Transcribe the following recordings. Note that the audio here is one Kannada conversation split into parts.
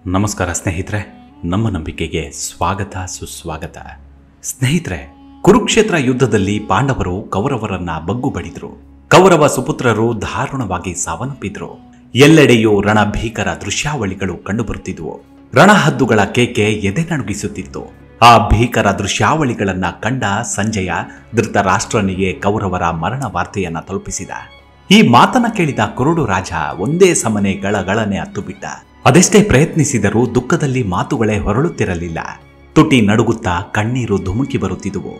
ನಮಸ್ಕಾರ ಸ್ನೇಹಿತರೆ, ನಮ್ಮ ನಂಬಿಕೆಗೆ ಸ್ವಾಗತ ಸುಸ್ವಾಗತ. ಸ್ನೇಹಿತರೆ, ಕುರುಕ್ಷೇತ್ರ ಯುದ್ಧದಲ್ಲಿ ಪಾಂಡವರು ಕೌರವರನ್ನ ಬಗ್ಗು ಬಡಿದ್ರು. ಕೌರವ ಸುಪುತ್ರರು ದಾರುಣವಾಗಿ ಸಾವನ್ನಪ್ಪಿದ್ರು. ಎಲ್ಲೆಡೆಯೂ ರಣಭೀಕರ ದೃಶ್ಯಾವಳಿಗಳು ಕಂಡುಬರುತ್ತಿದ್ವು. ರಣಹದ್ದುಗಳ ಕೇಕೆ ಎದೆ ನಡುಗಿಸುತ್ತಿತ್ತು. ಆ ಭೀಕರ ದೃಶ್ಯಾವಳಿಗಳನ್ನ ಕಂಡ ಸಂಜಯ ಧೃತರಾಷ್ಟ್ರನಿಗೆ ಕೌರವರ ಮರಣ ವಾರ್ತೆಯನ್ನ ತಲುಪಿಸಿದ. ಈ ಮಾತನ್ನ ಕೇಳಿದ ಕುರುಡು ರಾಜ ಒಂದೇ ಸಮನೆ ಗಳಗಳನೆ ಹತ್ತುಬಿಟ್ಟ. ಅದೆಷ್ಟೇ ಪ್ರಯತ್ನಿಸಿದರೂ ದುಃಖದಲ್ಲಿ ಮಾತುಗಳೇ ಹೊರಳುತ್ತಿರಲಿಲ್ಲ. ತುಟಿ ನಡುಗುತ್ತಾ ಕಣ್ಣೀರು ಧುಮುಕಿ ಬರುತ್ತಿದ್ದುವು.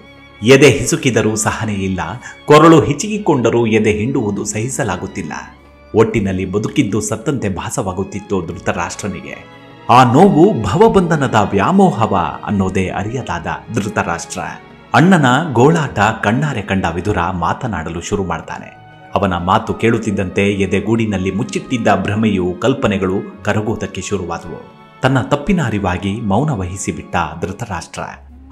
ಎದೆ ಹಿಸುಕಿದರೂ ಸಹನೆ ಇಲ್ಲ, ಕೊರಳು ಹಿಚಿಕಿಕೊಂಡರೂ ಎದೆ ಹಿಂಡುವುದು ಸಹಿಸಲಾಗುತ್ತಿಲ್ಲ. ಒಟ್ಟಿನಲ್ಲಿ ಬದುಕಿದ್ದು ಸತ್ತಂತೆ ಭಾಸವಾಗುತ್ತಿತ್ತು ಧೃತರಾಷ್ಟ್ರನಿಗೆ. ಆ ನೋವು ಭವಬಂಧನದ ವ್ಯಾಮೋಹವ ಅನ್ನೋದೇ ಅರಿಯದಾದ ಧೃತರಾಷ್ಟ್ರ. ಅಣ್ಣನ ಗೋಳಾಟ ಕಣ್ಣಾರೆ ಕಂಡ ವಿದುರ ಮಾತನಾಡಲು ಶುರು ಮಾಡ್ತಾನೆ. ಅವನ ಮಾತು ಕೇಳುತ್ತಿದ್ದಂತೆ ಎದೆಗೂಡಿನಲ್ಲಿ ಮುಚ್ಚಿಟ್ಟಿದ್ದ ಭ್ರಮೆಯು ಕಲ್ಪನೆಗಳು ಕರಗುವುದಕ್ಕೆ ಶುರುವಾದವು. ತನ್ನ ತಪ್ಪಿನ ಅರಿವಾಗಿ ಮೌನ ವಹಿಸಿಬಿಟ್ಟ ಧೃತರಾಷ್ಟ್ರ.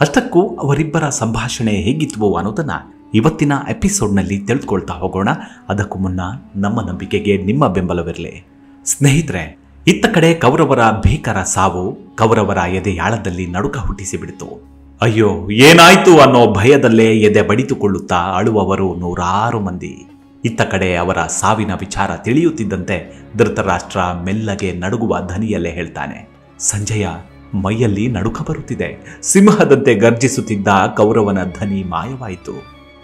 ಅಷ್ಟಕ್ಕೂ ಅವರಿಬ್ಬರ ಸಂಭಾಷಣೆ ಹೇಗಿದ್ವು ಅನ್ನೋದನ್ನ ಇವತ್ತಿನ ಎಪಿಸೋಡ್ನಲ್ಲಿ ತಿಳಿದುಕೊಳ್ತಾ ಹೋಗೋಣ. ಅದಕ್ಕೂ ಮುನ್ನ ನಮ್ಮ ನಂಬಿಕೆಗೆ ನಿಮ್ಮ ಬೆಂಬಲವಿರಲಿ. ಸ್ನೇಹಿತರೆ, ಇತ್ತ ಕಡೆ ಕೌರವರ ಭೀಕರ ಸಾವು ಕೌರವರ ಎದೆಯಾಳದಲ್ಲಿ ನಡುಕ ಹುಟ್ಟಿಸಿಬಿಡಿತು. ಅಯ್ಯೋ ಏನಾಯ್ತು ಅನ್ನೋ ಭಯದಲ್ಲೇ ಎದೆ ಬಡಿದುಕೊಳ್ಳುತ್ತಾ ಅಳುವವರು ನೂರಾರು ಮಂದಿ. ಇತ್ತ ಕಡೆ ಅವರ ಸಾವಿನ ವಿಚಾರ ತಿಳಿಯುತ್ತಿದ್ದಂತೆ ಧೃತರಾಷ್ಟ್ರ ಮೆಲ್ಲಗೆ ನಡುಗುವ ಧ್ವನಿಯಲ್ಲೇ ಹೇಳ್ತಾನೆ, ಸಂಜಯ, ಮೈಯಲ್ಲಿ ನಡುಕ ಬರುತ್ತಿದೆ. ಸಿಂಹದಂತೆ ಗರ್ಜಿಸುತ್ತಿದ್ದ ಕೌರವನ ಧ್ವನಿ ಮಾಯವಾಯಿತು.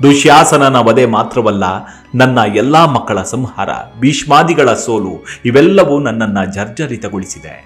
ದುಶ್ಯಾಸನನ ವಧೆ ಮಾತ್ರವಲ್ಲ, ನನ್ನ ಎಲ್ಲಾ ಮಕ್ಕಳ ಸಂಹಾರ, ಭೀಷ್ಮಾದಿಗಳ ಸೋಲು ಇವೆಲ್ಲವೂ ನನ್ನನ್ನು ಜರ್ಜರಿತಗೊಳಿಸಿದೆ.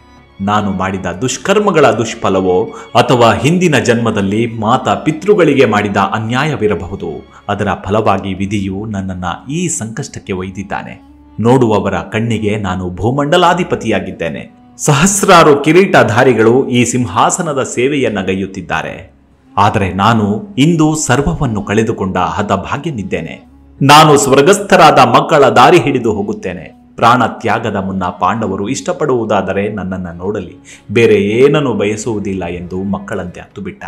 ನಾನು ಮಾಡಿದ ದುಷ್ಕರ್ಮಗಳ ದುಷ್ಫಲವೋ ಅಥವಾ ಹಿಂದಿನ ಜನ್ಮದಲ್ಲಿ ಮಾತಾ ಪಿತೃಗಳಿಗೆ ಮಾಡಿದ ಅನ್ಯಾಯವಿರಬಹುದು. ಅದರ ಫಲವಾಗಿ ವಿಧಿಯು ನನ್ನನ್ನು ಈ ಸಂಕಷ್ಟಕ್ಕೆ ಒಯ್ದಿದ್ದಾನೆ. ನೋಡುವವರ ಕಣ್ಣಿಗೆ ನಾನು ಭೂಮಂಡಲಾಧಿಪತಿಯಾಗಿದ್ದೇನೆ. ಸಹಸ್ರಾರು ಕಿರೀಟಧಾರಿಗಳು ಈ ಸಿಂಹಾಸನದ ಸೇವೆಯನ್ನಗೈಯುತ್ತಿದ್ದಾರೆ. ಆದರೆ ನಾನು ಇಂದು ಸರ್ವವನ್ನು ಕಳೆದುಕೊಂಡ ಹತಭಾಗ್ಯನಿದ್ದೇನೆ. ನಾನು ಸ್ವರ್ಗಸ್ಥರಾದ ಮಕ್ಕಳ ದಾರಿ ಹಿಡಿದು ಹೋಗುತ್ತೇನೆ. ಪ್ರಾಣ ತ್ಯಾಗದ ಮುನ್ನ ಪಾಂಡವರು ಇಷ್ಟಪಡುವುದಾದರೆ ನನ್ನನ್ನು ನೋಡಲಿ, ಬೇರೆ ಏನನ್ನು ಬಯಸುವುದಿಲ್ಲ ಎಂದು ಮಕ್ಕಳಂತೆ ಹತ್ತುಬಿಟ್ಟ.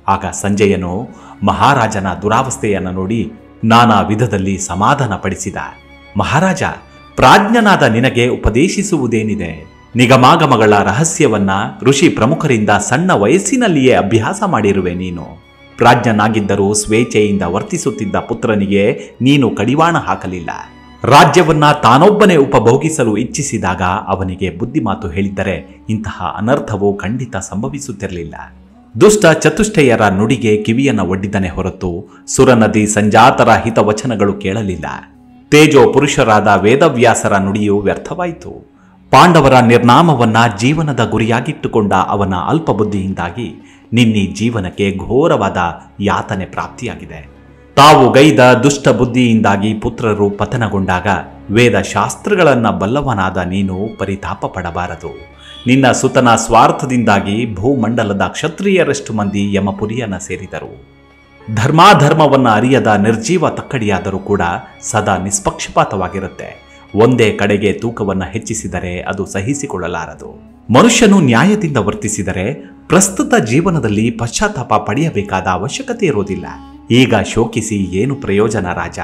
ಆಗ ಸಂಜಯನು ಮಹಾರಾಜನ ದುರಾವಸ್ಥೆಯನ್ನು ನೋಡಿ ನಾನಾ ವಿಧದಲ್ಲಿ ಸಮಾಧಾನ ಪಡಿಸಿದ. ಮಹಾರಾಜ, ಪ್ರಾಜ್ಞನಾದ ನಿನಗೆ ಉಪದೇಶಿಸುವುದೇನಿದೆ? ನಿಗಮಾಗಮಗಳ ರಹಸ್ಯವನ್ನ ಋಷಿ ಪ್ರಮುಖರಿಂದ ಸಣ್ಣ ವಯಸ್ಸಿನಲ್ಲಿಯೇ ಅಭ್ಯಾಸ ಮಾಡಿರುವೆ. ನೀನು ಪ್ರಾಜ್ಞನಾಗಿದ್ದರೂ ಸ್ವೇಚ್ಛೆಯಿಂದ ವರ್ತಿಸುತ್ತಿದ್ದ ಪುತ್ರನಿಗೆ ನೀನು ಕಡಿವಾಣ ಹಾಕಲಿಲ್ಲ. ರಾಜ್ಯವನ್ನ ತಾನೊಬ್ಬನೇ ಉಪಭೋಗಿಸಲು ಇಚ್ಛಿಸಿದಾಗ ಅವನಿಗೆ ಬುದ್ಧಿಮಾತು ಹೇಳಿದ್ದರೆ ಇಂತಹ ಅನರ್ಥವು ಖಂಡಿತ ಸಂಭವಿಸುತ್ತಿರಲಿಲ್ಲ. ದುಷ್ಟ ಚತುಷ್ಟಯರ ನುಡಿಗೆ ಕಿವಿಯನ್ನು ಒಡ್ಡಿದನೆ ಹೊರತು ಸುರನದಿ ಸಂಜಾತರ ಹಿತವಚನಗಳು ಕೇಳಲಿಲ್ಲ. ತೇಜೋ ಪುರುಷರಾದ ವೇದವ್ಯಾಸರ ನುಡಿಯು ವ್ಯರ್ಥವಾಯಿತು. ಪಾಂಡವರ ನಿರ್ನಾಮವನ್ನ ಜೀವನದ ಗುರಿಯಾಗಿಟ್ಟುಕೊಂಡ ಅವನ ಅಲ್ಪ ಬುದ್ಧಿಯಿಂದಾಗಿ ನಿನ್ನಿ ಜೀವನಕ್ಕೆ ಘೋರವಾದ ಯಾತನೆ ಪ್ರಾಪ್ತಿಯಾಗಿದೆ. ತಾವು ಗೈದ ದುಷ್ಟ ಬುದ್ಧಿಯಿಂದಾಗಿ ಪುತ್ರರು ಪತನಗೊಂಡಾಗ ವೇದ ಶಾಸ್ತ್ರಗಳನ್ನ ಬಲ್ಲವನಾದ ನೀನು ಪರಿತಾಪ ಪಡಬಾರದು. ನಿನ್ನ ಸುತನ ಸ್ವಾರ್ಥದಿಂದಾಗಿ ಭೂಮಂಡಲದ ಕ್ಷತ್ರಿಯರಷ್ಟು ಮಂದಿ ಯಮಪುರಿಯನ್ನ ಸೇರಿದರು. ಧರ್ಮಾಧರ್ಮವನ್ನ ಅರಿಯದ ನಿರ್ಜೀವ ತಕ್ಕಡಿಯಾದರೂ ಕೂಡ ಸದಾ ನಿಷ್ಪಕ್ಷಪಾತವಾಗಿರುತ್ತೆ. ಒಂದೇ ಕಡೆಗೆ ತೂಕವನ್ನು ಹೆಚ್ಚಿಸಿದರೆ ಅದು ಸಹಿಸಿಕೊಳ್ಳಲಾರದು. ಮನುಷ್ಯನು ನ್ಯಾಯದಿಂದ ವರ್ತಿಸಿದರೆ ಪ್ರಸ್ತುತ ಜೀವನದಲ್ಲಿ ಪಶ್ಚಾತ್ತಾಪ ಪಡೆಯಬೇಕಾದ ಅವಶ್ಯಕತೆ ಇರೋದಿಲ್ಲ. ಈಗ ಶೋಕಿಸಿ ಏನು ಪ್ರಯೋಜನ ರಾಜ?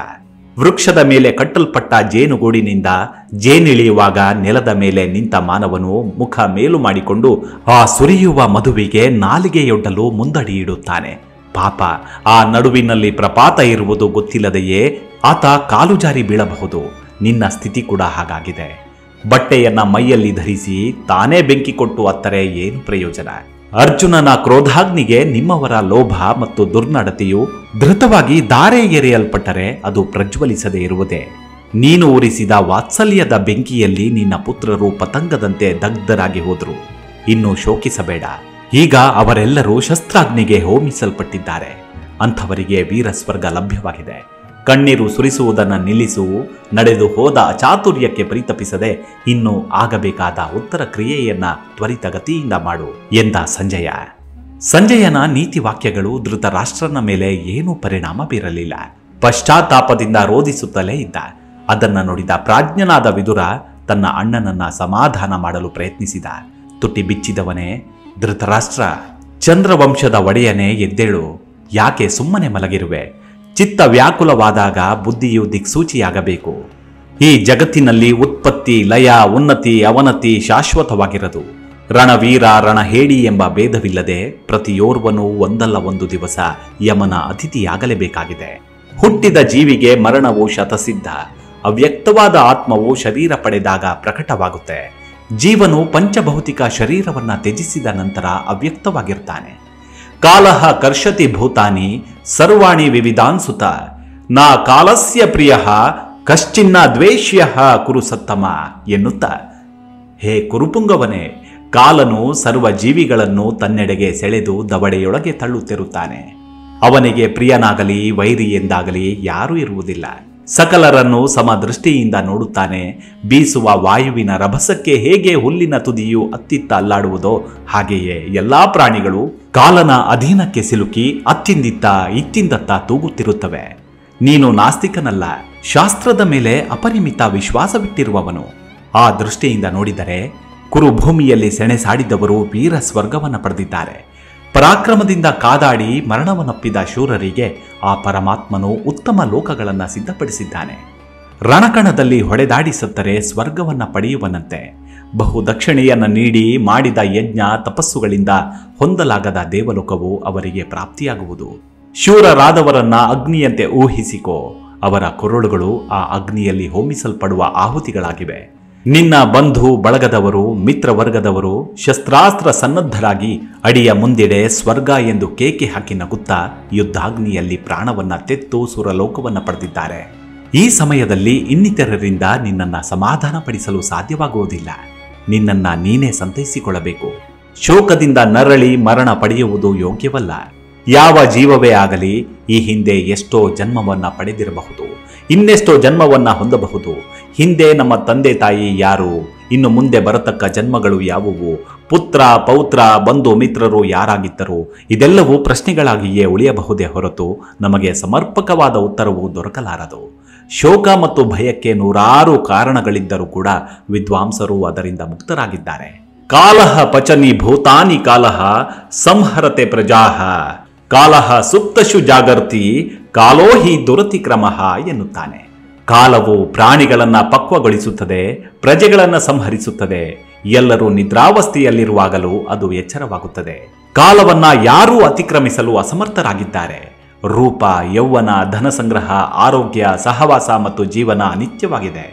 ವೃಕ್ಷದ ಮೇಲೆ ಕಟ್ಟಲ್ಪಟ್ಟ ಜೇನುಗೂಡಿನಿಂದ ಜೇನಿಳಿಯುವಾಗ ನೆಲದ ಮೇಲೆ ನಿಂತ ಮಾನವನು ಮುಖ ಮೇಲು ಮಾಡಿಕೊಂಡು ಆ ಸುರಿಯುವ ಮಧುವಿಗೆ ನಾಲಿಗೆಯೊಡ್ಡಲು ಮುಂದಡಿ ಇಡುತ್ತಾನೆ. ಪಾಪ, ಆ ನಡುವಿನಲ್ಲಿ ಪ್ರಪಾತ ಇರುವುದು ಗೊತ್ತಿಲ್ಲದೆಯೇ ಆತ ಕಾಲು ಜಾರಿ ಬೀಳಬಹುದು. ನಿನ್ನ ಸ್ಥಿತಿ ಕೂಡ ಹಾಗಾಗಿದೆ. ಬಟ್ಟೆಯನ್ನ ಮೈಯಲ್ಲಿ ಧರಿಸಿ ತಾನೇ ಬೆಂಕಿ ಕೊಟ್ಟು ಅತ್ತರೆ ಏನು ಪ್ರಯೋಜನ? ಅರ್ಜುನನ ಕ್ರೋಧಾಗ್ನಿಗೆ ನಿಮ್ಮವರ ಲೋಭ ಮತ್ತು ದುರ್ನಡತೆಯು ಧೃತವಾಗಿ ದಾರೆ ಎರೆಯಲ್ಪಟ್ಟರೆ ಅದು ಪ್ರಜ್ವಲಿಸದೇ ಇರುವುದೇ. ನೀನು ಉರಿಸಿದ ವಾತ್ಸಲ್ಯದ ಬೆಂಕಿಯಲ್ಲಿ ನಿನ್ನ ಪುತ್ರರು ಪತಂಗದಂತೆ ದಗ್ಧರಾಗಿ ಹೋದರು. ಇನ್ನು ಶೋಕಿಸಬೇಡ. ಈಗ ಅವರೆಲ್ಲರೂ ಶಸ್ತ್ರಾಗ್ನಿಗೆ ಹೋಮಿಸಲ್ಪಟ್ಟಿದ್ದಾರೆ. ಅಂಥವರಿಗೆ ವೀರಸ್ವರ್ಗ ಲಭ್ಯವಾಗಿದೆ. ಕಣ್ಣೀರು ಸುರಿಸುವುದನ್ನು ನಿಲ್ಲಿಸು. ನಡೆದು ಹೋದ ಅಚಾತುರ್ಯಕ್ಕೆ ಪರಿತಪಿಸದೆ ಇನ್ನು ಆಗಬೇಕಾದ ಉತ್ತರ ಕ್ರಿಯೆಯನ್ನ ತ್ವರಿತಗತಿಯಿಂದ ಮಾಡು ಎಂದ ಸಂಜಯ. ಸಂಜಯನ ನೀತಿ ವಾಕ್ಯಗಳು ಧೃತರಾಷ್ಟ್ರನ ಮೇಲೆ ಏನೂ ಪರಿಣಾಮ ಬೀರಲಿಲ್ಲ. ಪಶ್ಚಾತ್ತಾಪದಿಂದ ರೋಧಿಸುತ್ತಲೇ ಇದ್ದ. ಅದನ್ನು ನೋಡಿದ ಪ್ರಾಜ್ಞನಾದ ವಿದುರ ತನ್ನ ಅಣ್ಣನನ್ನ ಸಮಾಧಾನ ಮಾಡಲು ಪ್ರಯತ್ನಿಸಿದ. ತುಟಿ ಬಿಚ್ಚಿದವನೇ, ಧೃತರಾಷ್ಟ್ರ, ಚಂದ್ರವಂಶದ ಒಡೆಯನೇ, ಎದ್ದೇಳು. ಯಾಕೆ ಸುಮ್ಮನೆ ಮಲಗಿರುವೆ? ಚಿತ್ತ ವ್ಯಾಕುಲವಾದಾಗ ಬುದ್ಧಿಯು ದಿಕ್ಸೂಚಿಯಾಗಬೇಕು. ಈ ಜಗತ್ತಿನಲ್ಲಿ ಉತ್ಪತ್ತಿ, ಲಯ, ಉನ್ನತಿ, ಅವನತಿ ಶಾಶ್ವತವಾಗಿರದು. ರಣವೀರ ರಣಹೇಡಿ ಎಂಬ ಭೇದವಿಲ್ಲದೆ ಪ್ರತಿಯೋರ್ವನೂ ಒಂದಲ್ಲ ಒಂದು ದಿವಸ ಯಮನ ಅತಿಥಿಯಾಗಲೇಬೇಕಾಗಿದೆ. ಹುಟ್ಟಿದ ಜೀವಿಗೆ ಮರಣವು ಶತಸಿದ್ಧ. ಅವ್ಯಕ್ತವಾದ ಆತ್ಮವು ಶರೀರ ಪಡೆದಾಗ ಪ್ರಕಟವಾಗುತ್ತೆ. ಜೀವನು ಪಂಚಭೌತಿಕ ಶರೀರವನ್ನ ತ್ಯಜಿಸಿದ ನಂತರ ಅವ್ಯಕ್ತವಾಗಿರ್ತಾನೆ. ಕಾಲಃ ಕರ್ಷತಿ ಭೂತಾನಿ ಸರ್ವಾಣಿ ವಿವಿಧಾನ್ಸುತ ನಾ ಕಾಲಸ್ಯ ಪ್ರಿಯ ಕಶ್ಚಿನ್ನ ದ್ವೇಷ್ಯ ಕುರು ಸತ್ತಮ ಎನ್ನುತ್ತಾ, ಹೇ ಕುರುಪುಂಗವನೇ, ಕಾಲನು ಸರ್ವ ಜೀವಿಗಳನ್ನು ತನ್ನೆಡೆಗೆ ಸೆಳೆದು ದವಡೆಯೊಳಗೆ ತಳ್ಳುತ್ತಿರುತ್ತಾನೆ. ಅವನಿಗೆ ಪ್ರಿಯನಾಗಲಿ ವೈರಿ ಎಂದಾಗಲಿ ಯಾರೂ ಇರುವುದಿಲ್ಲ. ಸಕಲರನ್ನು ಸಮದೃಷ್ಟಿಯಿಂದ ನೋಡುತ್ತಾನೆ. ಬೀಸುವ ವಾಯುವಿನ ರಭಸಕ್ಕೆ ಹೇಗೆ ಹುಲ್ಲಿನ ತುದಿಯು ಅತ್ತಿತ್ತ ಅಲ್ಲಾಡುವುದೋ ಹಾಗೆಯೇ ಎಲ್ಲಾ ಪ್ರಾಣಿಗಳು ಕಾಲನ ಅಧೀನಕ್ಕೆ ಸಿಲುಕಿ ಅತ್ತಿಂದಿತ್ತ ಇತ್ತಿಂದತ್ತ ತೂಗುತ್ತಿರುತ್ತವೆ. ನೀನು ನಾಸ್ತಿಕನಲ್ಲ, ಶಾಸ್ತ್ರದ ಮೇಲೆ ಅಪರಿಮಿತ ವಿಶ್ವಾಸವಿಟ್ಟಿರುವವನು. ಆ ದೃಷ್ಟಿಯಿಂದ ನೋಡಿದರೆ ಕುರುಭೂಮಿಯಲ್ಲಿ ಸೆಣೆಸಾಡಿದವರು ವೀರ ಸ್ವರ್ಗವನ್ನು ಪಡೆದಿದ್ದಾರೆ. ಪರಾಕ್ರಮದಿಂದ ಕಾದಾಡಿ ಮರಣವನ್ನಪ್ಪಿದ ಶೂರರಿಗೆ ಆ ಪರಮಾತ್ಮನು ಉತ್ತಮ ಲೋಕಗಳನ್ನು ಸಿದ್ಧಪಡಿಸಿದ್ದಾನೆ. ರಣಕಣದಲ್ಲಿ ಹೊಡೆದಾಡಿ ಸತ್ತರೆ ಸ್ವರ್ಗವನ್ನ ಪಡೆಯುವನಂತೆ. ಬಹು ದಕ್ಷಿಣೆಯನ್ನು ನೀಡಿ ಮಾಡಿದ ಯಜ್ಞ ತಪಸ್ಸುಗಳಿಂದ ಹೊಂದಲಾಗದ ದೇವಲೋಕವು ಅವರಿಗೆ ಪ್ರಾಪ್ತಿಯಾಗುವುದು. ಶೂರರಾದವರನ್ನ ಅಗ್ನಿಯಂತೆ ಊಹಿಸಿಕೋ. ಅವರ ಕೊರಳುಗಳು ಆ ಅಗ್ನಿಯಲ್ಲಿ ಹೋಮಿಸಲ್ಪಡುವ ಆಹುತಿಗಳಾಗಿವೆ. ನಿನ್ನ ಬಂಧು ಬಳಗದವರು ಮಿತ್ರವರ್ಗದವರು ಶಸ್ತ್ರಾಸ್ತ್ರ ಸನ್ನದ್ಧರಾಗಿ ಅಡಿಯ ಮುಂದಿಡೆ ಸ್ವರ್ಗ ಎಂದು ಕೇಕೆ ಹಾಕಿ ನಗುತ್ತಾ ಯುದ್ಧಾಗ್ನಿಯಲ್ಲಿ ಪ್ರಾಣವನ್ನ ತೆತ್ತು ಸುರಲೋಕವನ್ನ ಪಡೆದಿದ್ದಾರೆ. ಈ ಸಮಯದಲ್ಲಿ ಇನ್ನಿತರರಿಂದ ನಿನ್ನನ್ನು ಸಮಾಧಾನಪಡಿಸಲು ಸಾಧ್ಯವಾಗುವುದಿಲ್ಲ. ನಿನ್ನನ್ನು ನೀನೇ ಸಂತೈಸಿಕೊಳ್ಳಬೇಕು. ಶೋಕದಿಂದ ನರಳಿ ಮರಣ ಪಡೆಯುವುದು ಯೋಗ್ಯವಲ್ಲ. ಯಾವ ಜೀವವೇ ಆಗಲಿ ಈ ಹಿಂದೆ ಎಷ್ಟೋ ಜನ್ಮವನ್ನ ಪಡೆದಿರಬಹುದು, ಇನ್ನೆಷ್ಟೋ ಜನ್ಮವನ್ನ ಹೊಂದಬಹುದು. ಹಿಂದೆ ನಮ್ಮ ತಂದೆ ತಾಯಿ ಯಾರು, ಇನ್ನು ಮುಂದೆ ಬರತಕ್ಕ ಜನ್ಮಗಳು ಯಾವುವು, ಪುತ್ರ ಪೌತ್ರ ಬಂಧು ಮಿತ್ರರು ಯಾರಾಗಿದ್ದರು, ಇದೆಲ್ಲವೂ ಪ್ರಶ್ನೆಗಳಾಗಿಯೇ ಉಳಿಯಬಹುದೇ ಹೊರತು ನಮಗೆ ಸಮರ್ಪಕವಾದ ಉತ್ತರವು ದೊರಕಲಾರದು. ಶೋಕ ಮತ್ತು ಭಯಕ್ಕೆ ನೂರಾರು ಕಾರಣಗಳಿದ್ದರೂ ಕೂಡ ವಿದ್ವಾಂಸರು ಅದರಿಂದ ಮುಕ್ತರಾಗಿದ್ದಾರೆ. ಕಾಲಃ ಪಚನಿ ಭೂತಾನಿ ಕಾಲಃ ಸಂಹರತೆ ಪ್ರಜಾಹ ಕಾಲಃ ಸುಪ್ತಶು ಜಾಗರ್ತಿ ಕಾಲೋ ಹಿ ದುರತಿಕ್ರಮಃ ಎನ್ನುತ್ತಾನೆ. ಕಾಲವು ಪ್ರಾಣಿಗಳನ್ನ ಪಕ್ವಗೊಳಿಸುತ್ತದೆ, ಪ್ರಜೆಗಳನ್ನು ಸಂಹರಿಸುತ್ತದೆ. ಎಲ್ಲರೂ ನಿದ್ರಾವಸ್ಥೆಯಲ್ಲಿರುವಾಗಲೂ ಅದು ಎಚ್ಚರವಾಗುತ್ತದೆ. ಕಾಲವನ್ನ ಯಾರೂ ಅತಿಕ್ರಮಿಸಲು ಅಸಮರ್ಥರಾಗಿದ್ದಾರೆ. ರೂಪ, ಯೌವನ, ಧನ ಸಂಗ್ರಹ, ಆರೋಗ್ಯ, ಸಹವಾಸ ಮತ್ತು ಜೀವನ ಅನಿತ್ಯವಾಗಿದೆ.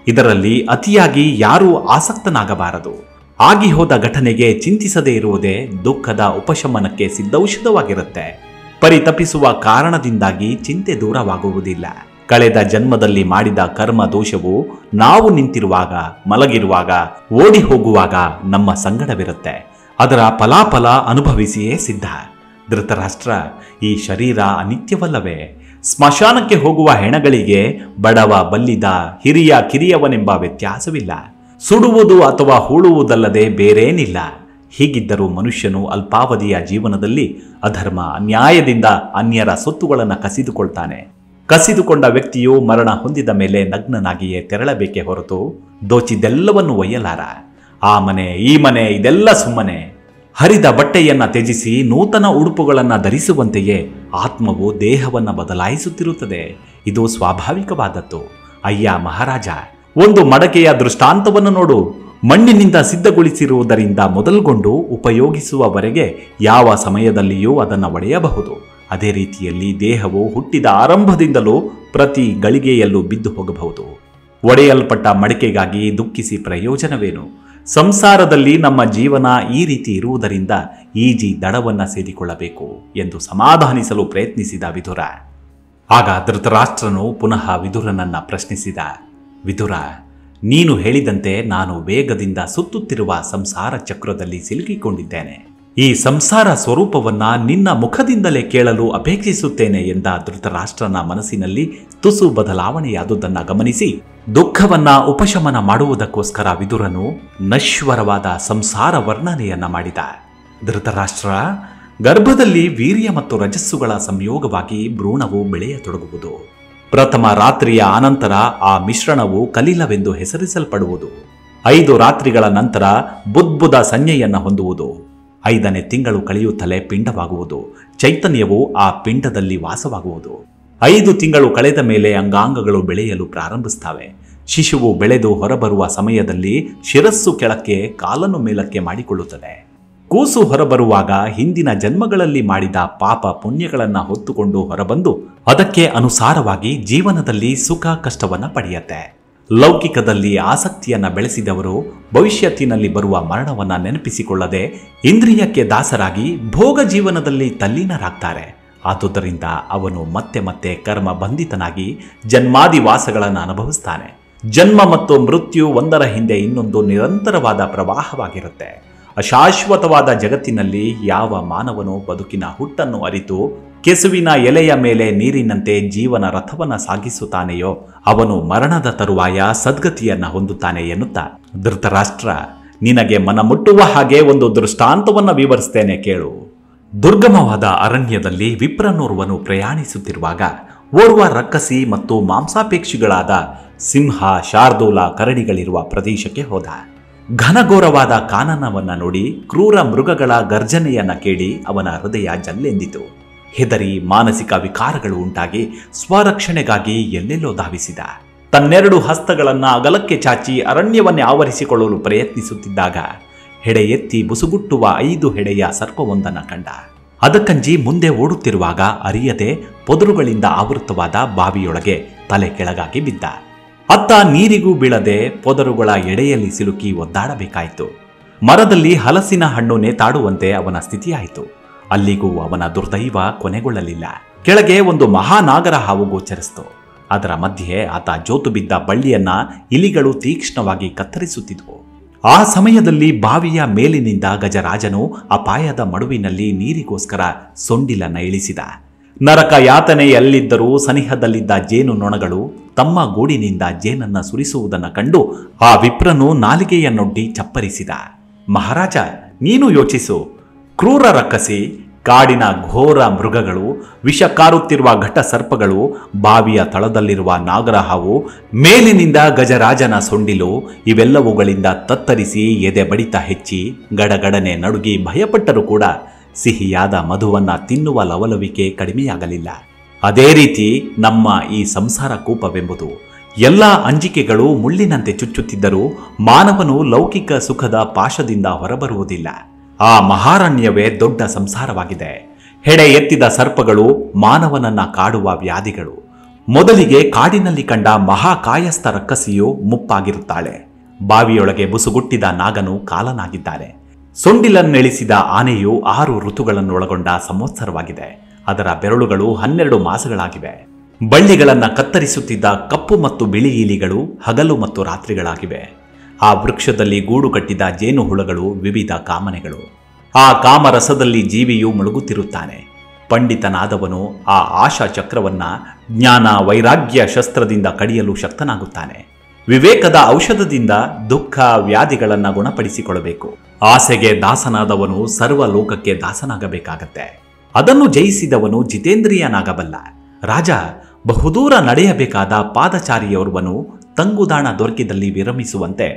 ಇದರಲ್ಲಿ ಅತಿಯಾಗಿ ಯಾರೂ ಆಸಕ್ತನಾಗಬಾರದು. ಆಗಿ ಹೋದ ಘಟನೆಗೆ ಚಿಂತಿಸದೇ ಇರುವುದೇ ದುಃಖದ ಉಪಶಮನಕ್ಕೆ ಸಿದ್ಧೌಷಧವಾಗಿರುತ್ತೆ. ಪರಿತಪಿಸುವ ಕಾರಣದಿಂದಾಗಿ ಚಿಂತೆ ದೂರವಾಗುವುದಿಲ್ಲ. ಕಳೆದ ಜನ್ಮದಲ್ಲಿ ಮಾಡಿದ ಕರ್ಮ ದೋಷವು ನಾವು ನಿಂತಿರುವಾಗ, ಮಲಗಿರುವಾಗ, ಓಡಿ ಹೋಗುವಾಗ ನಮ್ಮ ಸಂಗಡವಿರುತ್ತೆ. ಅದರ ಫಲಾಫಲ ಅನುಭವಿಸಿಯೇ ಸಿದ್ಧ. ಧೃತರಾಷ್ಟ್ರ, ಈ ಶರೀರ ಅನಿತ್ಯವಲ್ಲವೇ? ಸ್ಮಶಾನಕ್ಕೆ ಹೋಗುವ ಹೆಣಗಳಿಗೆ ಬಡವ ಬಲ್ಲಿದ, ಹಿರಿಯ ಕಿರಿಯವನೆಂಬ ವ್ಯತ್ಯಾಸವಿಲ್ಲ. ಸುಡುವುದು ಅಥವಾ ಹೂಳುವುದಲ್ಲದೆ ಬೇರೇನಿಲ್ಲ. ಹೀಗಿದ್ದರೂ ಮನುಷ್ಯನು ಅಲ್ಪಾವಧಿಯ ಜೀವನದಲ್ಲಿ ಅಧರ್ಮ, ಅನ್ಯಾಯದಿಂದ ಅನ್ಯರ ಸೊತ್ತುಗಳನ್ನು ಕಸಿದುಕೊಳ್ತಾನೆ. ಕಸಿದುಕೊಂಡ ವ್ಯಕ್ತಿಯು ಮರಣ ಹೊಂದಿದ ಮೇಲೆ ನಗ್ನನಾಗಿಯೇ ತೆರಳಬೇಕೇ ಹೊರತು ದೋಚಿದ್ದೆಲ್ಲವನ್ನು ಒಯ್ಯಲಾರ. ಆ ಮನೆ, ಈ ಮನೆ, ಇದೆಲ್ಲ ಸುಮ್ಮನೆ. ಹರಿದ ಬಟ್ಟೆಯನ್ನ ತ್ಯಜಿಸಿ ನೂತನ ಉಡುಪುಗಳನ್ನು ಧರಿಸುವಂತೆಯೇ ಆತ್ಮವು ದೇಹವನ್ನು ಬದಲಾಯಿಸುತ್ತಿರುತ್ತದೆ. ಇದು ಸ್ವಾಭಾವಿಕವಾದದ್ದು. ಅಯ್ಯ ಮಹಾರಾಜ, ಒಂದು ಮಡಕೆಯ ದೃಷ್ಟಾಂತವನ್ನು ನೋಡು. ಮಣ್ಣಿನಿಂದ ಸಿದ್ಧಗೊಳಿಸಿರುವುದರಿಂದ ಮೊದಲುಗೊಂಡು ಉಪಯೋಗಿಸುವವರೆಗೆ ಯಾವ ಸಮಯದಲ್ಲಿಯೂ ಅದನ್ನು ಒಡೆಯಬಹುದು. ಅದೇ ರೀತಿಯಲ್ಲಿ ದೇಹವು ಹುಟ್ಟಿದ ಆರಂಭದಿಂದಲೂ ಪ್ರತಿ ಗಳಿಗೆಯಲ್ಲೂ ಬಿದ್ದು ಹೋಗಬಹುದು. ಒಡೆಯಲ್ಪಟ್ಟ ಮಡಿಕೆಗಾಗಿ ದುಃಖಿಸಿ ಪ್ರಯೋಜನವೇನು? ಸಂಸಾರದಲ್ಲಿ ನಮ್ಮ ಜೀವನ ಈ ರೀತಿ ಇರುವುದರಿಂದ ಈಜಿ ದಡವನ್ನ ಸೇರಿಕೊಳ್ಳಬೇಕು ಎಂದು ಸಮಾಧಾನಿಸಲು ಪ್ರಯತ್ನಿಸಿದ ವಿದುರ. ಆಗ ಧೃತರಾಷ್ಟ್ರನು ಪುನಃ ವಿದುರನನ್ನ ಪ್ರಶ್ನಿಸಿದ. ವಿದುರ, ನೀನು ಹೇಳಿದಂತೆ ನಾನು ವೇಗದಿಂದ ಸುತ್ತುತ್ತಿರುವ ಸಂಸಾರ ಚಕ್ರದಲ್ಲಿ ಸಿಲುಕಿಕೊಂಡಿದ್ದೇನೆ. ಈ ಸಂಸಾರ ಸ್ವರೂಪವನ್ನ ನಿನ್ನ ಮುಖದಿಂದಲೇ ಕೇಳಲು ಅಪೇಕ್ಷಿಸುತ್ತೇನೆ ಎಂದ ಧೃತರಾಷ್ಟ್ರನ ಮನಸ್ಸಿನಲ್ಲಿ ತುಸು ಬದಲಾವಣೆಯಾದುದನ್ನು ಗಮನಿಸಿ ದುಃಖವನ್ನ ಉಪಶಮನ ಮಾಡುವುದಕ್ಕೋಸ್ಕರ ವಿದುರನು ನಶ್ವರವಾದ ಸಂಸಾರ ವರ್ಣನೆಯನ್ನ ಮಾಡಿದ. ಧೃತರಾಷ್ಟ್ರ, ಗರ್ಭದಲ್ಲಿ ವೀರ್ಯ ಮತ್ತು ರಜಸ್ಸುಗಳ ಸಂಯೋಗವಾಗಿ ಭ್ರೂಣವು ಬೆಳೆಯತೊಡಗುವುದು. ಪ್ರಥಮ ರಾತ್ರಿಯ ಅನಂತರ ಆ ಮಿಶ್ರಣವು ಕಲಿಲವೆಂದು ಹೆಸರಿಸಲ್ಪಡುವುದು. 5 ರಾತ್ರಿಗಳ ನಂತರ ಬುದ್ಬುದ ಸಂಜ್ಞೆಯನ್ನ ಹೊಂದುವುದು. 5ನೇ ತಿಂಗಳು ಕಳೆಯುತ್ತಲೇ ಪಿಂಡವಾಗುವುದು. ಚೈತನ್ಯವು ಆ ಪಿಂಡದಲ್ಲಿ ವಾಸವಾಗುವುದು. 5 ತಿಂಗಳು ಕಳೆದ ಮೇಲೆ ಅಂಗಾಂಗಗಳು ಬೆಳೆಯಲು ಪ್ರಾರಂಭಿಸುತ್ತವೆ. ಶಿಶುವು ಬೆಳೆದು ಹೊರಬರುವ ಸಮಯದಲ್ಲಿ ಶಿರಸ್ಸು ಕೆಳಕ್ಕೆ ಕಾಲನ್ನು ಮೇಲಕ್ಕೆ ಮಾಡಿಕೊಳ್ಳುತ್ತದೆ. ಕೂಸು ಹೊರಬರುವಾಗ ಹಿಂದಿನ ಜನ್ಮಗಳಲ್ಲಿ ಮಾಡಿದ ಪಾಪ ಪುಣ್ಯಗಳನ್ನು ಹೊತ್ತುಕೊಂಡು ಹೊರಬಂದು ಅದಕ್ಕೆ ಅನುಸಾರವಾಗಿ ಜೀವನದಲ್ಲಿ ಸುಖ ಕಷ್ಟವನ್ನ ಪಡೆಯುತ್ತೆ. ಲೌಕಿಕದಲ್ಲಿ ಆಸಕ್ತಿಯನ್ನ ಬೆಳೆಸಿದವರು ಭವಿಷ್ಯತ್ತಿನಲ್ಲಿ ಬರುವ ಮರಣವನ್ನ ನೆನಪಿಸಿಕೊಳ್ಳದೆ ಇಂದ್ರಿಯಕ್ಕೆ ದಾಸರಾಗಿ ಭೋಗ ಜೀವನದಲ್ಲಿ ತಲ್ಲೀನರಾಗ್ತಾರೆ. ಆದುದರಿಂದ ಅವನು ಮತ್ತೆ ಮತ್ತೆ ಕರ್ಮ ಬಂಧಿತನಾಗಿ ಜನ್ಮಾದಿವಾಸಗಳನ್ನು ಅನುಭವಿಸ್ತಾನೆ. ಜನ್ಮ ಮತ್ತು ಮೃತ್ಯು ಒಂದರ ಹಿಂದೆ ಇನ್ನೊಂದು ನಿರಂತರವಾದ ಪ್ರವಾಹವಾಗಿರುತ್ತೆ. ಅಶಾಶ್ವತವಾದ ಜಗತ್ತಿನಲ್ಲಿ ಯಾವ ಮಾನವನು ಬದುಕಿನ ಹುಟ್ಟನ್ನು ಅರಿತು ಕೆಸುವಿನ ಎಲೆಯ ಮೇಲೆ ನೀರಿನಂತೆ ಜೀವನ ರಥವನ್ನ ಸಾಗಿಸುತ್ತಾನೆಯೋ ಅವನು ಮರಣದ ತರುವಾಯ ಸದ್ಗತಿಯನ್ನ ಹೊಂದುತ್ತಾನೆ ಎನ್ನುತ್ತಾ, ಧೃತರಾಷ್ಟ್ರ, ನಿನಗೆ ಮನಮುಟ್ಟುವ ಹಾಗೆ ಒಂದು ದೃಷ್ಟಾಂತವನ್ನ ವಿವರಿಸ್ತೇನೆ ಕೇಳು. ದುರ್ಗಮವಾದ ಅರಣ್ಯದಲ್ಲಿ ವಿಪ್ರನೋರ್ವನು ಪ್ರಯಾಣಿಸುತ್ತಿರುವಾಗ ಓರ್ವ ರಕ್ಕಸಿ ಮತ್ತು ಮಾಂಸಾಪೇಕ್ಷಿಗಳಾದ ಸಿಂಹ, ಶಾರ್ದೂಲ, ಕರಡಿಗಳಿರುವ ಪ್ರದೇಶಕ್ಕೆ ಹೋದ. ಘನಘೋರವಾದ ಕಾನನವನ್ನ ನೋಡಿ ಕ್ರೂರ ಮೃಗಗಳ ಗರ್ಜನೆಯನ್ನ ಕೇಳಿ ಅವನ ಹೃದಯ ಜಲ್ಲೆಂದಿತು. ಹೆದರಿ ಮಾನಸಿಕ ವಿಕಾರಗಳು ಉಂಟಾಗಿ ಸ್ವರಕ್ಷಣೆಗಾಗಿ ಎಲ್ಲೆಲ್ಲೋ ಧಾವಿಸಿದ. ತನ್ನೆರಡು ಹಸ್ತಗಳನ್ನ ಅಗಲಕ್ಕೆ ಚಾಚಿ ಅರಣ್ಯವನ್ನೇ ಆವರಿಸಿಕೊಳ್ಳಲು ಪ್ರಯತ್ನಿಸುತ್ತಿದ್ದಾಗ ಹೆಡೆ ಎತ್ತಿ ಬುಸುಗುಟ್ಟುವ 5 ಹೆಡೆಯ ಸರ್ಪವೊಂದನ್ನು ಕಂಡ. ಅದಕ್ಕಂಜಿ ಮುಂದೆ ಓಡುತ್ತಿರುವಾಗ ಅರಿಯದೆ ಪೊದರುಗಳಿಂದ ಆವೃತವಾದ ಬಾವಿಯೊಳಗೆ ತಲೆ ಕೆಳಗಾಗಿ ಬಿದ್ದ. ಅತ್ತ ನೀರಿಗೂ ಬೀಳದೆ ಪೊದರುಗಳ ಎಡೆಯಲ್ಲಿ ಸಿಲುಕಿ ಒದ್ದಾಡಬೇಕಾಯಿತು. ಮರದಲ್ಲಿ ಹಲಸಿನ ಹಣ್ಣು ನೇತಾಡುವಂತೆ ಅವನ ಸ್ಥಿತಿಯಾಯಿತು. ಅಲ್ಲಿಗೂ ಅವನ ದುರ್ದೈವ ಕೊನೆಗೊಳ್ಳಲಿಲ್ಲ. ಕೆಳಗೆ ಒಂದು ಮಹಾನಾಗರ ಹಾವು ಗೋಚರಿಸಿತು. ಅದರ ಮಧ್ಯೆ ಆತ ಜೋತು ಬಿದ್ದ ಬಳ್ಳಿಯನ್ನ ಇಲಿಗಳು ತೀಕ್ಷ್ಣವಾಗಿ ಕತ್ತರಿಸುತ್ತಿದ್ವು. ಆ ಸಮಯದಲ್ಲಿ ಬಾವಿಯ ಮೇಲಿನಿಂದ ಗಜರಾಜನು ಅಪಾಯದ ಮಡುವಿನಲ್ಲಿ ನೀರಿಗೋಸ್ಕರ ಸೊಂಡಿಲನ್ನ ಇಳಿಸಿದ. ನರಕ ಯಾತನೆಯಲ್ಲಿದ್ದರೂ ಸನಿಹದಲ್ಲಿದ್ದ ಜೇನು ನೊಣಗಳು ತಮ್ಮ ಗೂಡಿನಿಂದ ಜೇನನ್ನ ಸುರಿಸುವುದನ್ನು ಕಂಡು ಆ ವಿಪ್ರನು ನಾಲಿಗೆಯನ್ನೊಡ್ಡಿ ಚಪ್ಪರಿಸಿದ. ಮಹಾರಾಜ, ನೀನು ಯೋಚಿಸು. ಕ್ರೂರ ರಕ್ಕಸಿ, ಕಾಡಿನ ಘೋರ ಮೃಗಗಳು, ವಿಷ ಕಾರುತ್ತಿರುವ ಘಟ ಸರ್ಪಗಳು, ಬಾವಿಯ ತಳದಲ್ಲಿರುವ ನಾಗರಹಾವು, ಮೇಲಿನಿಂದ ಗಜರಾಜನ ಸೊಂಡಿಲು, ಇವೆಲ್ಲವುಗಳಿಂದ ತತ್ತರಿಸಿ ಎದೆ ಬಡಿತ ಹೆಚ್ಚಿ ಗಡಗಡನೆ ನಡುಗಿ ಭಯಪಟ್ಟರೂ ಕೂಡ ಸಿಹಿಯಾದ ಮಧುವನ್ನ ತಿನ್ನುವ ಲವಲವಿಕೆ ಕಡಿಮೆಯಾಗಲಿಲ್ಲ. ಅದೇ ರೀತಿ ನಮ್ಮ ಈ ಸಂಸಾರ ಕೂಪವೆಂಬುದು ಎಲ್ಲ ಅಂಜಿಕೆಗಳು ಮುಳ್ಳಿನಂತೆ ಚುಚ್ಚುತ್ತಿದ್ದರೂ ಮಾನವನು ಲೌಕಿಕ ಸುಖದ ಪಾಶದಿಂದ ಹೊರಬರುವುದಿಲ್ಲ. ಆ ಮಹಾರಣ್ಯವೇ ದೊಡ್ಡ ಸಂಸಾರವಾಗಿದೆ. ಹೆಡೆ ಎತ್ತಿದ ಸರ್ಪಗಳು ಮಾನವನನ್ನ ಕಾಡುವ ವ್ಯಾಧಿಗಳು. ಮೊದಲಿಗೆ ಕಾಡಿನಲ್ಲಿ ಕಂಡ ಮಹಾಕಾಯಸ್ಥ ರಕ್ಕಸಿಯು ಮುಪ್ಪಾಗಿರುತ್ತಾಳೆ. ಬಾವಿಯೊಳಗೆ ಬುಸುಗುಟ್ಟಿದ ನಾಗನು ಕಾಲನಾಗಿದ್ದಾನೆ. ಸೊಂಡಿಲನ್ನೆಳಿಸಿದ ಆನೆಯು 6 ಋತುಗಳನ್ನೊಳಗೊಂಡ ಸಂವತ್ಸರವಾಗಿದೆ. ಅದರ ಬೆರಳುಗಳು 12 ಮಾಸಗಳಾಗಿವೆ. ಬಳ್ಳಿಗಳನ್ನ ಕತ್ತರಿಸುತ್ತಿದ್ದ ಕಪ್ಪು ಮತ್ತು ಬಿಳಿ ಇಲಿಗಳು ಹಗಲು ಮತ್ತು ರಾತ್ರಿಗಳಾಗಿವೆ. ಆ ವೃಕ್ಷದಲ್ಲಿ ಗೂಡು ಕಟ್ಟಿದ ಜೇನು ಹುಳಗಳು ವಿವಿಧ ಕಾಮನೆಗಳು. ಆ ಕಾಮರಸದಲ್ಲಿ ಜೀವಿಯು ಮುಳುಗುತ್ತಿರುತ್ತಾನೆ. ಪಂಡಿತನಾದವನು ಆ ಆಶಾ ಚಕ್ರವನ್ನ ಜ್ಞಾನ ವೈರಾಗ್ಯ ಶಸ್ತ್ರದಿಂದ ಕಡಿಯಲು ಶಕ್ತನಾಗುತ್ತಾನೆ. ವಿವೇಕದ ಔಷಧದಿಂದ ದುಃಖ ವ್ಯಾಧಿಗಳನ್ನ ಗುಣಪಡಿಸಿಕೊಳ್ಳಬೇಕು. ಆಸೆಗೆ ದಾಸನಾದವನು ಸರ್ವ ಲೋಕಕ್ಕೆ ದಾಸನಾಗಬೇಕಾಗತ್ತೆ. ಅದನ್ನು ಜಯಿಸಿದವನು ಜಿತೇಂದ್ರಿಯನಾಗಬಲ್ಲ. ರಾಜ, ಬಹುದೂರ ನಡೆಯಬೇಕಾದ ಪಾದಚಾರಿಯೋರ್ವನು ತಂಗುದಾಣ ದೊರಕಿದಲ್ಲಿ ವಿರಮಿಸುವಂತೆ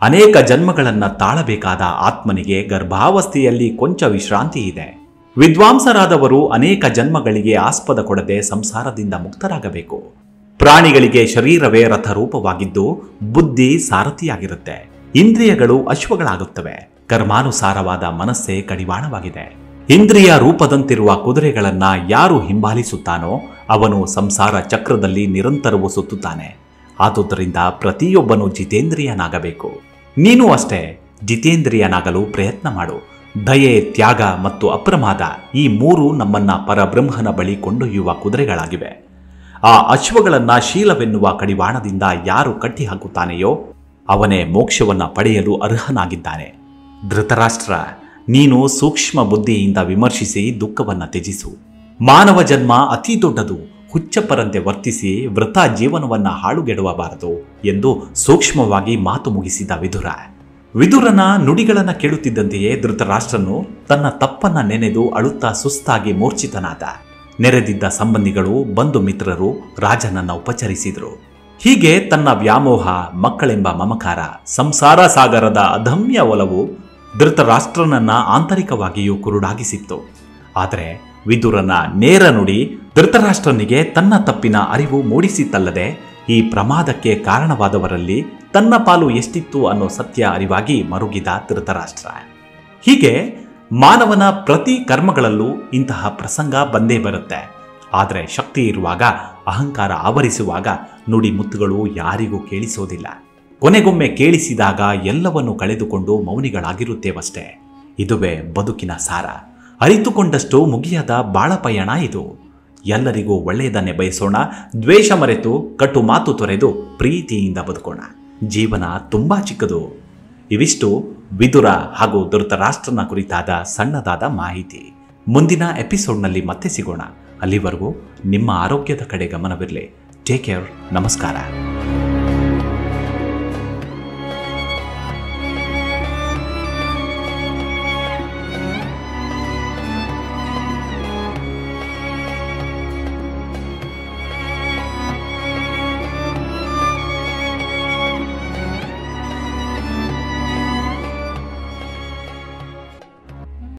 ಅನೇಕ ಜನ್ಮಗಳನ್ನ ತಾಳಬೇಕಾದ ಆತ್ಮನಿಗೆ ಗರ್ಭಾವಸ್ಥೆಯಲ್ಲಿ ಕೊಂಚ ವಿಶ್ರಾಂತಿ ಇದೆ. ವಿದ್ವಾಂಸರಾದವರು ಅನೇಕ ಜನ್ಮಗಳಿಗೆ ಆಸ್ಪದ ಕೊಡದೆ ಸಂಸಾರದಿಂದ ಮುಕ್ತರಾಗಬೇಕು. ಪ್ರಾಣಿಗಳಿಗೆ ಶರೀರವೇ ರಥರೂಪವಾಗಿದ್ದು ಬುದ್ಧಿ ಸಾರಥಿಯಾಗಿರುತ್ತೆ. ಇಂದ್ರಿಯಗಳು ಅಶ್ವಗಳಾಗುತ್ತವೆ. ಕರ್ಮಾನುಸಾರವಾದ ಮನಸ್ಸೇ ಕಡಿವಾಣವಾಗಿದೆ. ಇಂದ್ರಿಯ ರೂಪದಂತಿರುವ ಕುದುರೆಗಳನ್ನ ಯಾರು ಹಿಂಬಾಲಿಸುತ್ತಾನೋ ಅವನು ಸಂಸಾರ ಚಕ್ರದಲ್ಲಿ ನಿರಂತರವೂ ಸುತ್ತುತ್ತಾನೆ. ಆದುದರಿಂದ ಪ್ರತಿಯೊಬ್ಬನು ಜಿತೇಂದ್ರಿಯನಾಗಬೇಕು. ನೀನು ಅಷ್ಟೇ ಜಿತೇಂದ್ರಿಯನಾಗಲು ಪ್ರಯತ್ನ ಮಾಡು. ದಯೆ, ತ್ಯಾಗ ಮತ್ತು ಅಪ್ರಮಾದ ಈ 3 ನಮ್ಮನ್ನ ಪರಬ್ರಹ್ಮನ ಬಳಿ ಕೊಂಡೊಯ್ಯುವ ಕುದುರೆಗಳಾಗಿವೆ. ಆ ಅಶ್ವಗಳನ್ನ ಶೀಲವೆನ್ನುವ ಕಡಿವಾಣದಿಂದ ಯಾರು ಕಟ್ಟಿ ಹಾಕುತ್ತಾನೆಯೋ ಅವನೇ ಮೋಕ್ಷವನ್ನ ಪಡೆಯಲು ಅರ್ಹನಾಗಿದ್ದಾನೆ. ಧೃತರಾಷ್ಟ್ರ, ನೀನು ಸೂಕ್ಷ್ಮ ಬುದ್ಧಿಯಿಂದ ವಿಮರ್ಶಿಸಿ ದುಃಖವನ್ನ ತ್ಯಜಿಸು. ಮಾನವ ಜನ್ಮ ಅತಿ ದೊಡ್ಡದು. ಹುಚ್ಚಪ್ಪರಂತೆ ವರ್ತಿಸಿ ವೃಥ ಜೀವನವನ್ನ ಹಾಳುಗೆಡವಬಾರದು ಎಂದು ಸೂಕ್ಷ್ಮವಾಗಿ ಮಾತು ಮುಗಿಸಿದ ವಿದುರ. ವಿದುರನ ನುಡಿಗಳನ್ನ ಕೇಳುತ್ತಿದ್ದಂತೆಯೇ ಧೃತರಾಷ್ಟ್ರನು ತನ್ನ ತಪ್ಪನ್ನ ನೆನೆದು ಅಳುತ್ತಾ ಸುಸ್ತಾಗಿ ಮೂರ್ಛಿತನಾದ. ನೆರೆದಿದ್ದ ಸಂಬಂಧಿಗಳು, ಬಂಧು ಮಿತ್ರರು ರಾಜನನ್ನ ಉಪಚರಿಸಿದರು. ಹೀಗೆ ತನ್ನ ವ್ಯಾಮೋಹ, ಮಕ್ಕಳೆಂಬ ಮಮಕಾರ, ಸಂಸಾರ ಸಾಗರದ ಅಧಮ್ಯ ಒಲವು ಧೃತರಾಷ್ಟ್ರನನ್ನ ಆಂತರಿಕವಾಗಿಯೂ ಕುರುಡಾಗಿಸಿತ್ತು. ಆದರೆ ವಿದುರನ ನೇರ ನುಡಿ ಧೃತರಾಷ್ಟ್ರನಿಗೆ ತನ್ನ ತಪ್ಪಿನ ಅರಿವು ಮೂಡಿಸಿತ್ತಲ್ಲದೆ ಈ ಪ್ರಮಾದಕ್ಕೆ ಕಾರಣವಾದವರಲ್ಲಿ ತನ್ನ ಪಾಲು ಎಷ್ಟಿತ್ತು ಅನ್ನೋ ಸತ್ಯ ಅರಿವಾಗಿ ಮರುಗಿದ ಧೃತರಾಷ್ಟ್ರ. ಹೀಗೆ ಮಾನವನ ಪ್ರತಿ ಕರ್ಮಗಳಲ್ಲೂ ಇಂತಹ ಪ್ರಸಂಗ ಬಂದೇ ಬರುತ್ತೆ. ಆದರೆ ಶಕ್ತಿ ಇರುವಾಗ, ಅಹಂಕಾರ ಆವರಿಸುವಾಗ ನುಡಿ ಮುತ್ತುಗಳು ಯಾರಿಗೂ ಕೇಳಿಸೋದಿಲ್ಲ. ಕೊನೆಗೊಮ್ಮೆ ಕೇಳಿಸಿದಾಗ ಎಲ್ಲವನ್ನು ಕಳೆದುಕೊಂಡು ಮೌನಿಗಳಾಗಿರುತ್ತೇವಷ್ಟೇ. ಇದುವೇ ಬದುಕಿನ ಸಾರ. ಅರಿತುಕೊಂಡಷ್ಟು ಮುಗಿಯದ ಬಾಳ ಪಯಣ ಇದು. ಎಲ್ಲರಿಗೂ ಒಳ್ಳೆಯದನ್ನೇ ಬಯಸೋಣ, ದ್ವೇಷ ಮರೆತು ಕಟು ಮಾತು ತೊರೆದು ಪ್ರೀತಿಯಿಂದ ಬದುಕೋಣ. ಜೀವನ ತುಂಬಾ ಚಿಕ್ಕದು. ಇವಿಷ್ಟು ವಿದುರ ಹಾಗೂ ಧೃತರಾಷ್ಟ್ರನ ಕುರಿತಾದ ಸಣ್ಣದಾದ ಮಾಹಿತಿ. ಮುಂದಿನ ಎಪಿಸೋಡ್ನಲ್ಲಿ ಮತ್ತೆ ಸಿಗೋಣ. ಅಲ್ಲಿವರೆಗೂ ನಿಮ್ಮ ಆರೋಗ್ಯದ ಕಡೆ ಗಮನವಿರಲಿ. Take care. ನಮಸ್ಕಾರ.